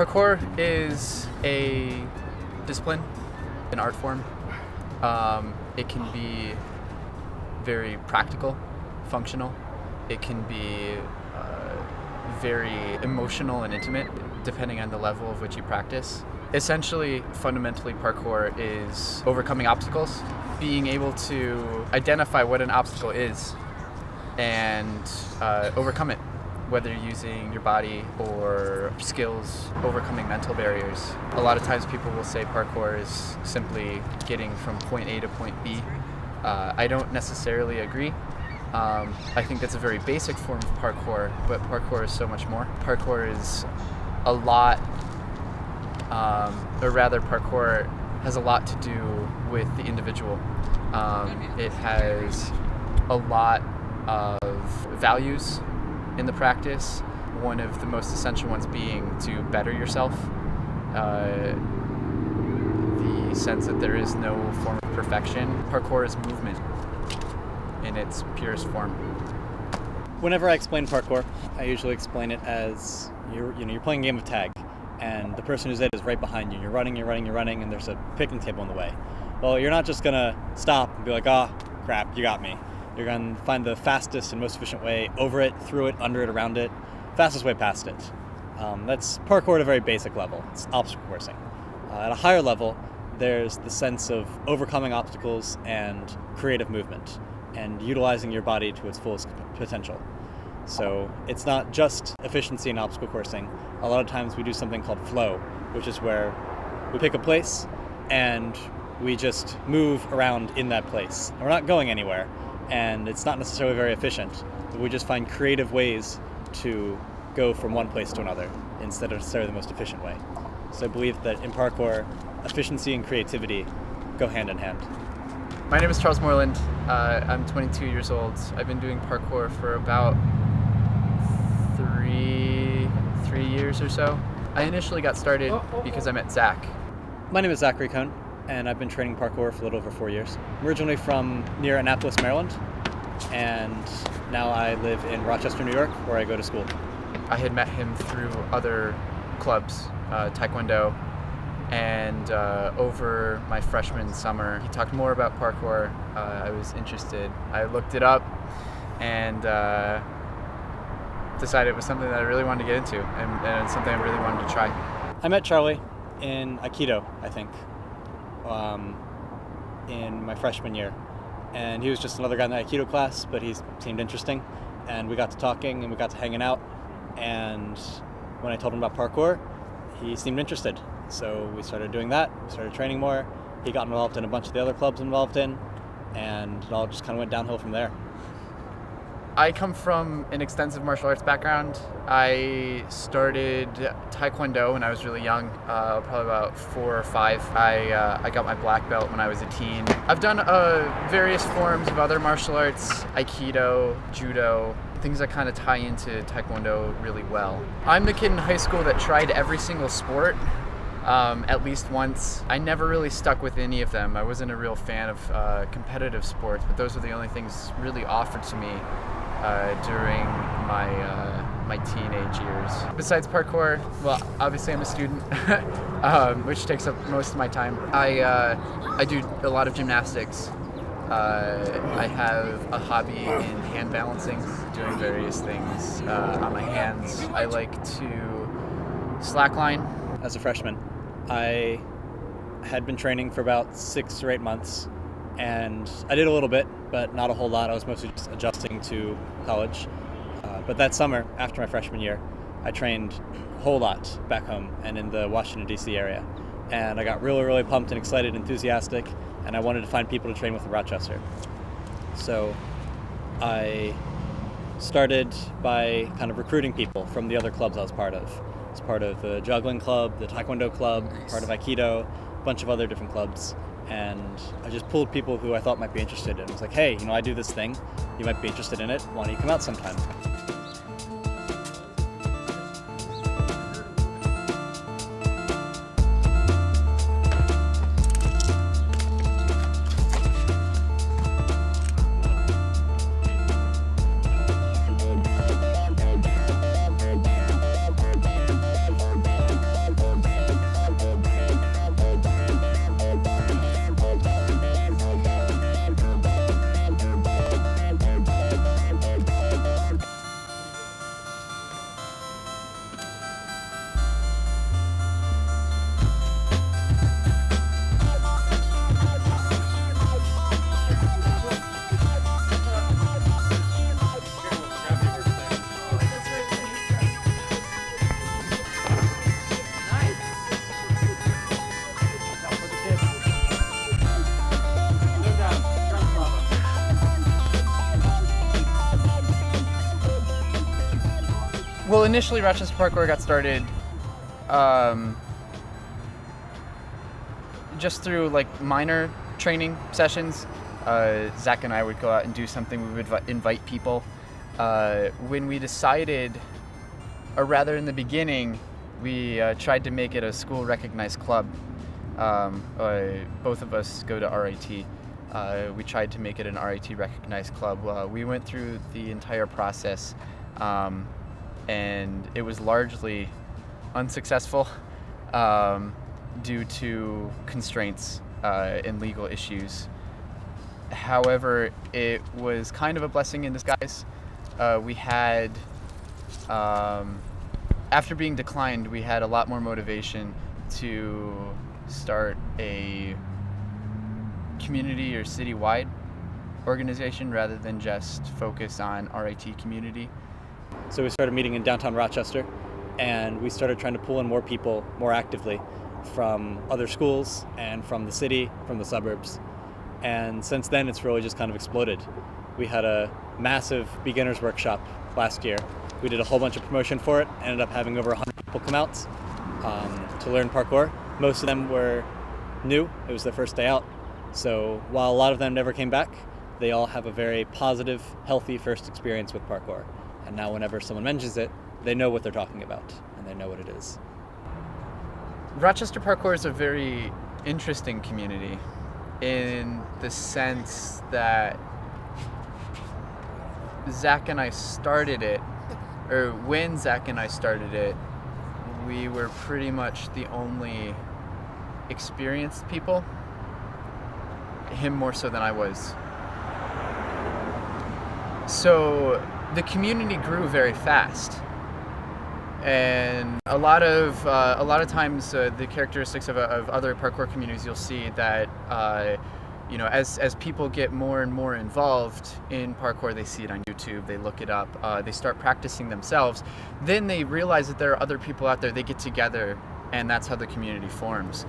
Parkour is a discipline, an art form. It can be very practical, functional. It can be very emotional and intimate, depending on the level of which you practice. Essentially, fundamentally, parkour is overcoming obstacles, being able to identify what an obstacle is and overcome it, whether you're using your body or skills, overcoming mental barriers. A lot of times people will say parkour is simply getting from point A to point B. I don't necessarily agree. I think that's a very basic form of parkour, but parkour is so much more. Parkour is a lot, or rather parkour has a lot to do with the individual. It has a lot of values in the practice, one of the most essential ones being to better yourself. The sense that there is no form of perfection. Parkour is movement in its purest form. Whenever I explain parkour, I usually explain it as you're playing a game of tag, and the person who's it is right behind you. You're running, and there's a picnic table in the way. Well, you're not just gonna stop and be like, "Ah, crap, you got me." You're gonna find the fastest and most efficient way over it, through it, under it, around it, fastest way past it. That's parkour at a very basic level. It's obstacle coursing. At a higher level, there's the sense of overcoming obstacles and creative movement, and utilizing your body to its fullest potential. So it's not just efficiency and obstacle coursing. A lot of times we do something called flow, which is where we pick a place and we just move around in that place. And we're not going anywhere, and it's not necessarily very efficient, but we just find creative ways to go from one place to another instead of necessarily the most efficient way. So I believe that in parkour, efficiency and creativity go hand in hand. My name is Charles Moreland. I'm 22 years old. I've been doing parkour for about three years or so. I initially got started because I met Zach. My name is Zachary Cohn, and I've been training parkour for a little over 4 years. I'm originally from near Annapolis, Maryland, and now I live in Rochester, New York, where I go to school. I had met him through other clubs, Taekwondo, and over my freshman summer, he talked more about parkour. I was interested. I looked it up and decided it was something that I really wanted to get into, and something I really wanted to try. I met Charlie in Aikido, I think, in my freshman year. And he was just another guy in the Aikido class, but he seemed interesting. And we got to talking and we got to hanging out. And when I told him about parkour, he seemed interested. So we started doing that, we started training more. He got involved in a bunch of the other clubs I'm involved in, and it all just kind of went downhill from there. I come from an extensive martial arts background. I started Taekwondo when I was really young, probably about 4 or 5. I got my black belt when I was a teen. I've done various forms of other martial arts, Aikido, Judo, things that kind of tie into Taekwondo really well. I'm the kid in high school that tried every single sport at least once. I never really stuck with any of them. I wasn't a real fan of competitive sports, but those were the only things really offered to me during my teenage years. Besides parkour, well, obviously I'm a student, which takes up most of my time. I do a lot of gymnastics. I have a hobby in hand balancing, doing various things on my hands. I like to slackline. As a freshman, I had been training for about 6 or 8 months, and I did a little bit, but not a whole lot. I was mostly just adjusting to college. But that summer, after my freshman year, I trained a whole lot back home and in the Washington, D.C. area. And I got really, really pumped and excited, enthusiastic, and I wanted to find people to train with in Rochester. So I started by kind of recruiting people from the other clubs I was part of. I was part of the juggling club, the Taekwondo club, part of Aikido, a bunch of other different clubs. And I just pulled people who I thought might be interested in it. I was like, hey, I do this thing. You might be interested in it. Why don't you come out sometime? Well, initially Rochester Parkour got started just through like minor training sessions. Zach and I would go out and do something. We would invite people. When we decided, or rather in the beginning, we tried to make it a school recognized club. Both of us go to RIT. We tried to make it an RIT recognized club. We went through the entire process, and it was largely unsuccessful due to constraints and legal issues. However, it was kind of a blessing in disguise. We had, after being declined, we had a lot more motivation to start a community or citywide organization rather than just focus on RIT community. So we started meeting in downtown Rochester, and we started trying to pull in more people more actively from other schools and from the city, from the suburbs. And since then, it's really just kind of exploded. We had a massive beginners workshop last year. We did a whole bunch of promotion for it, ended up having over 100 people come out to learn parkour. Most of them were new. It was their first day out. So while a lot of them never came back, they all have a very positive, healthy first experience with parkour. And now whenever someone mentions it, they know what they're talking about, and they know what it is. Rochester Parkour is a very interesting community in the sense that Zach and I started it, or when Zach and I started it, we were pretty much the only experienced people, him more so than I was. So the community grew very fast, and a lot of times the characteristics of other parkour communities, you'll see that as people get more and more involved in parkour, they see it on YouTube, they look it up, they start practicing themselves, then they realize that there are other people out there, they get together, and that's how the community forms.